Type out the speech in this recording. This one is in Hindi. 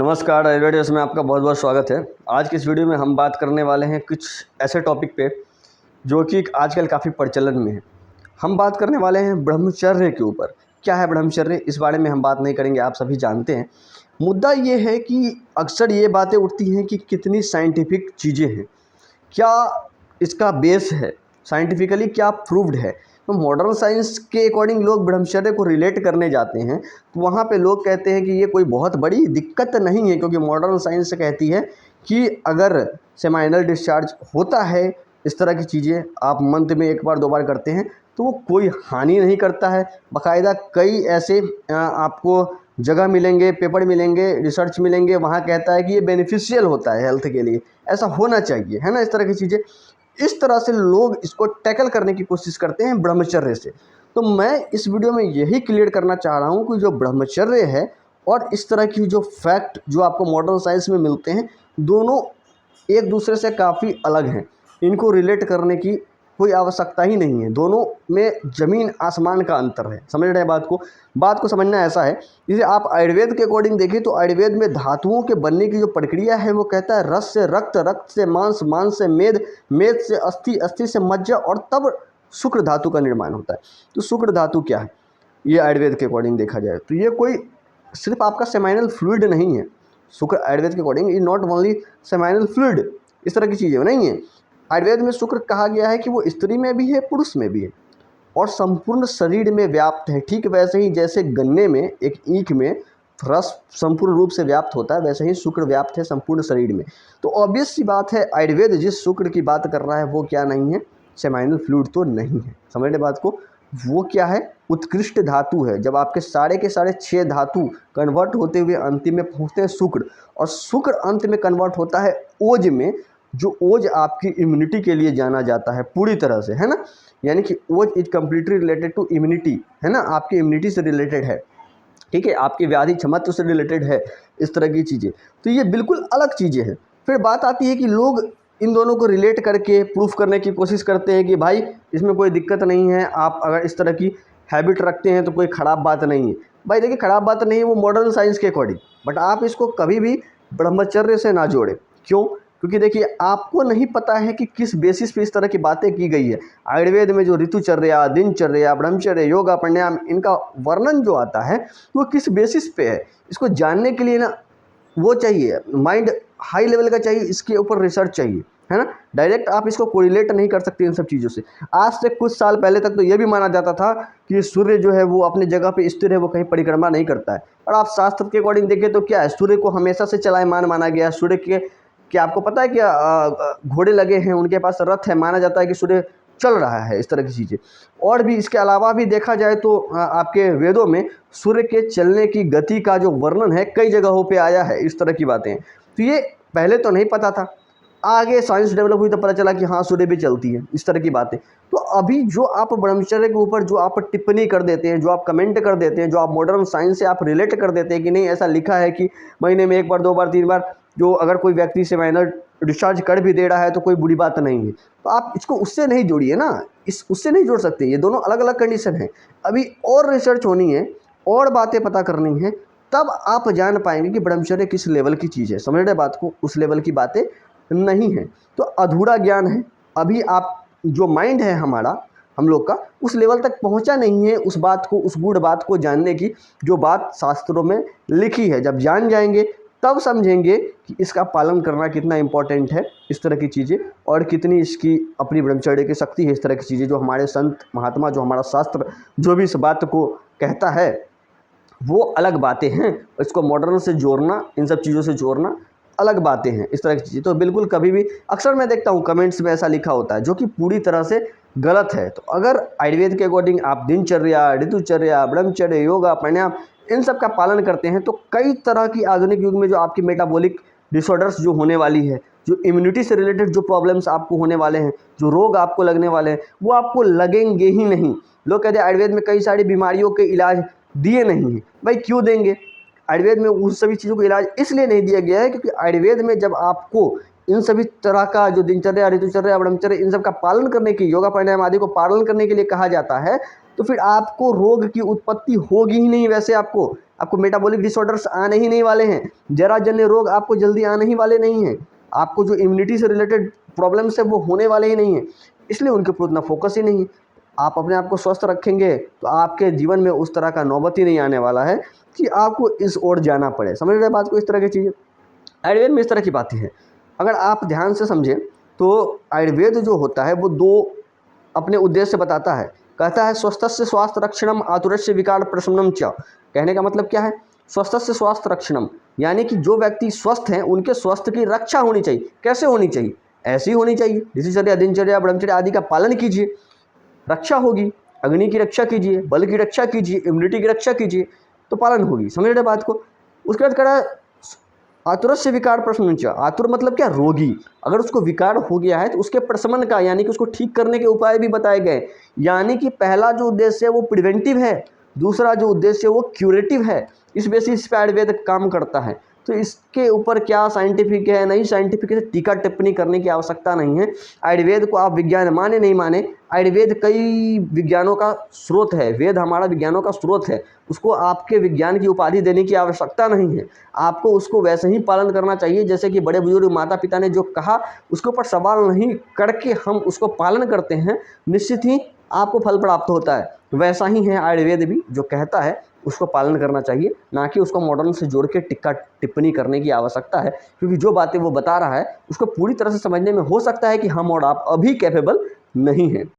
नमस्कार, आयुर्वेद में आपका बहुत बहुत स्वागत है। आज की इस वीडियो में हम बात करने वाले हैं कुछ ऐसे टॉपिक पे जो कि आजकल काफ़ी प्रचलन में है। हम बात करने वाले हैं ब्रह्मचर्य के ऊपर। क्या है ब्रह्मचर्य, इस बारे में हम बात नहीं करेंगे, आप सभी जानते हैं। मुद्दा ये है कि अक्सर ये बातें उठती हैं कि कितनी साइंटिफिक चीज़ें हैं, क्या इसका बेस है, साइंटिफिकली क्या प्रूव्ड है। तो मॉडर्न साइंस के अकॉर्डिंग लोग ब्रह्मचर्य को रिलेट करने जाते हैं तो वहाँ पे लोग कहते हैं कि ये कोई बहुत बड़ी दिक्कत नहीं है, क्योंकि मॉडर्न साइंस कहती है कि अगर सेमाइनल डिस्चार्ज होता है, इस तरह की चीज़ें आप मंथ में एक बार दो बार करते हैं तो वो कोई हानि नहीं करता है। बाकायदा कई ऐसे आपको जगह मिलेंगे, पेपर मिलेंगे, रिसर्च मिलेंगे, वहाँ कहता है कि ये बेनिफिशियल होता है हेल्थ के लिए, ऐसा होना चाहिए, है ना। इस तरह की चीज़ें, इस तरह से लोग इसको टैकल करने की कोशिश करते हैं ब्रह्मचर्य से। तो मैं इस वीडियो में यही क्लियर करना चाह रहा हूँ कि जो ब्रह्मचर्य है और इस तरह की जो फैक्ट जो आपको मॉडर्न साइंस में मिलते हैं, दोनों एक दूसरे से काफ़ी अलग हैं। इनको रिलेट करने की कोई आवश्यकता ही नहीं है, दोनों में ज़मीन आसमान का अंतर है। समझ रहे हैं बात को समझना ऐसा है, जैसे आप आयुर्वेद के अकॉर्डिंग देखें तो आयुर्वेद में धातुओं के बनने की जो प्रक्रिया है वो कहता है रस से रक्त, रक्त से मांस, मांस से मेद, मेद से अस्थि, अस्थि से मज्जा और तब शुक्र धातु का निर्माण होता है। तो शुक्र धातु क्या है, ये आयुर्वेद के अकॉर्डिंग देखा जाए तो ये कोई सिर्फ आपका सेमाइनल फ्लूइड नहीं है। शुक्र आयुर्वेद के according is not only seminal fluid, इस तरह की चीज़ें नहीं है। आयुर्वेद में शुक्र कहा गया है कि वो स्त्री में भी है, पुरुष में भी है और संपूर्ण शरीर में व्याप्त है। ठीक वैसे ही जैसे गन्ने में एक ईख में रस संपूर्ण रूप से व्याप्त होता है, वैसे ही शुक्र व्याप्त है संपूर्ण शरीर में। तो ऑब्वियस सी बात है, आयुर्वेद जिस शुक्र की बात कर रहा है वो क्या नहीं है, सेमाइनल फ्लूइड तो नहीं है। समझ रहे बात को, वो क्या है, उत्कृष्ट धातु है। जब आपके सारे के सारे 6 धातु कन्वर्ट होते हुए अंतिम में पहुँचते हैं शुक्र, और शुक्र अंत में कन्वर्ट होता है ओज में, जो ओज आपकी इम्यूनिटी के लिए जाना जाता है पूरी तरह से, है ना। यानी कि ओज is completely related to immunity, है ना, आपकी इम्यूनिटी से रिलेटेड है, ठीक है, आपकी व्याधि क्षमत्व से रिलेटेड है, इस तरह की चीज़ें। तो ये बिल्कुल अलग चीज़ें हैं। फिर बात आती है कि लोग इन दोनों को रिलेट करके प्रूफ करने की कोशिश करते हैं कि भाई इसमें कोई दिक्कत नहीं है, आप अगर इस तरह की हैबिट रखते हैं तो कोई ख़राब बात नहीं है। भाई देखिए, ख़राब बात नहीं है वो मॉडर्न साइंस के अकॉर्डिंग, बट आप इसको कभी भी ब्रह्मचर्य से ना जोड़ें। क्यों? क्योंकि देखिए, आपको नहीं पता है कि किस बेसिस पे इस तरह की बातें की गई है। आयुर्वेद में जो ऋतुचर्या, दिनचर्या, ब्रह्मचर्य, योगा, प्राणायाम, इनका वर्णन जो आता है वो किस बेसिस पे है, इसको जानने के लिए ना वो चाहिए, माइंड हाई लेवल का चाहिए, इसके ऊपर रिसर्च चाहिए, है ना। डायरेक्ट आप इसको कोरिलेट नहीं कर सकते इन सब चीज़ों से। आज से कुछ साल पहले तक तो ये भी माना जाता था कि सूर्य जो है वो अपनी जगह पे स्थिर है, वो कहीं परिक्रमा नहीं करता है। और आप शास्त्र के अकॉर्डिंग देखें तो क्या है, सूर्य को हमेशा से चलायमान माना गया। सूर्य के क्या आपको पता है क्या, घोड़े लगे हैं, उनके पास रथ है, माना जाता है कि सूर्य चल रहा है, इस तरह की चीज़ें। और भी इसके अलावा भी देखा जाए तो आपके वेदों में सूर्य के चलने की गति का जो वर्णन है कई जगहों पे आया है, इस तरह की बातें हैं। तो ये पहले तो नहीं पता था, आगे साइंस डेवलप हुई तो पता चला कि हाँ सूर्य भी चलती है, इस तरह की बातें। तो अभी जो आप ब्रह्मचर्य के ऊपर जो आप टिप्पणी कर देते हैं, जो आप कमेंट कर देते हैं, जो आप मॉडर्न साइंस से आप रिलेट कर देते हैं कि नहीं ऐसा लिखा है कि महीने में 1 बार 2 बार 3 बार जो अगर कोई व्यक्ति सेमाइनल डिस्चार्ज कर भी दे रहा है तो कोई बुरी बात नहीं है, तो आप इसको उससे नहीं जोड़िए ना, उससे नहीं जोड़ सकते। ये दोनों अलग अलग कंडीशन है। अभी और रिसर्च होनी है और बातें पता करनी है, तब आप जान पाएंगे कि ब्रह्मचर्य किस लेवल की चीज़ है। समझ रहे बात को, उस लेवल की बातें नहीं है तो अधूरा ज्ञान है। अभी आप जो माइंड है हमारा, हम लोग का, उस लेवल तक पहुंचा नहीं है उस बात को, उस गूढ़ बात को जानने की जो बात शास्त्रों में लिखी है। जब जान जाएंगे तब समझेंगे कि इसका पालन करना कितना इम्पोर्टेंट है, इस तरह की चीज़ें, और कितनी इसकी अपनी ब्रह्मचर्य की शक्ति है। इस तरह की चीज़ें जो हमारे संत महात्मा, जो हमारा शास्त्र जो भी इस बात को कहता है वो अलग बातें हैं। इसको मॉडर्न से जोड़ना, इन सब चीज़ों से जोड़ना अलग बातें हैं, इस तरह की चीज़ें। तो बिल्कुल कभी भी, अक्सर मैं देखता हूँ कमेंट्स में ऐसा लिखा होता है जो कि पूरी तरह से गलत है। तो अगर आयुर्वेद के अकॉर्डिंग आप दिनचर्या, ऋतुचर्या, ब्रह्मचर्य, योगा, प्राणायाम, इन सब का पालन करते हैं तो कई तरह की आधुनिक युग में जो आपकी मेटाबॉलिक डिसऑर्डर्स जो होने वाली है, जो इम्यूनिटी से रिलेटेड जो प्रॉब्लम्स आपको होने वाले हैं, जो रोग आपको लगने वाले हैं, वो आपको लगेंगे ही नहीं। लोग कहते हैं आयुर्वेद में कई सारी बीमारियों के इलाज दिए नहीं हैं। भाई क्यों देंगे? आयुर्वेद में उन सभी चीज़ों का इलाज इसलिए नहीं दिया गया है क्योंकि आयुर्वेद में जब आपको इन सभी तरह का जो दिनचर्या, ऋतुचर्या, ब्रह्मचर्य, इन सब का पालन करने की, योगा प्राणायाम आदि को पालन करने के लिए कहा जाता है, तो फिर आपको रोग की उत्पत्ति होगी ही नहीं। वैसे आपको आपको मेटाबॉलिक डिसऑर्डर्स आने ही नहीं वाले हैं, जराजन्य रोग आपको जल्दी आने ही वाले नहीं हैं, आपको जो इम्यूनिटी से रिलेटेड प्रॉब्लम्स है वो होने वाले ही नहीं हैं, इसलिए उनके ऊपर उतना फोकस ही नहीं है। आप अपने आप को स्वस्थ रखेंगे तो आपके जीवन में उस तरह का नौबत ही नहीं आने वाला है कि आपको इस ओर जाना पड़े। समझ रहे बात को? इस तरह की चीज़ें आयुर्वेद में इस तरह की बातें हैं। अगर आप ध्यान से समझें तो आयुर्वेद जो होता है वो दो अपने उद्देश्य बताता है। कहता है स्वस्थस्य स्वास्थ्य रक्षणम आतुरस्य विकार प्रशमनम च। कहने का मतलब क्या है? स्वस्थस्य स्वास्थ्य रक्षणम यानी कि जो व्यक्ति स्वस्थ हैं उनके स्वास्थ्य की रक्षा होनी चाहिए। कैसे होनी चाहिए? ऐसी होनी चाहिए, दिनचर्या दिनचर्या ब्रह्मचर्या आदि का पालन कीजिए, रक्षा होगी। अग्नि की रक्षा कीजिए, बल की रक्षा कीजिए, इम्यूनिटी की रक्षा कीजिए, तो पालन होगी। समझ रहे बात को? उसके बाद कह आतुरस्य विकार प्रशमन। आतुर मतलब क्या? रोगी। अगर उसको विकार हो गया है तो उसके प्रशमन का यानी कि उसको ठीक करने के उपाय भी बताए गए। यानी कि पहला जो उद्देश्य है वो प्रिवेंटिव है, दूसरा जो उद्देश्य है वो क्यूरेटिव है। इस बेसिस पे आयुर्वेद काम करता है। तो इसके ऊपर क्या साइंटिफिक है नहीं साइंटिफिक है टीका टिप्पणी करने की आवश्यकता नहीं है। आयुर्वेद को आप विज्ञान माने नहीं माने, आयुर्वेद कई विज्ञानों का स्रोत है। वेद हमारा विज्ञानों का स्रोत है, उसको आपके विज्ञान की उपाधि देने की आवश्यकता नहीं है। आपको उसको वैसे ही पालन करना चाहिए जैसे कि बड़े बुजुर्ग माता पिता ने जो कहा उसके ऊपर सवाल नहीं करके हम उसको पालन करते हैं, निश्चित ही आपको फल प्राप्त होता है। वैसा ही है आयुर्वेद भी, जो कहता है उसको पालन करना चाहिए, ना कि उसको मॉडर्न से जोड़ के टिक्का टिप्पणी करने की आवश्यकता है। क्योंकि जो बातें वो बता रहा है उसको पूरी तरह से समझने में हो सकता है कि हम और आप अभी कैपेबल नहीं हैं।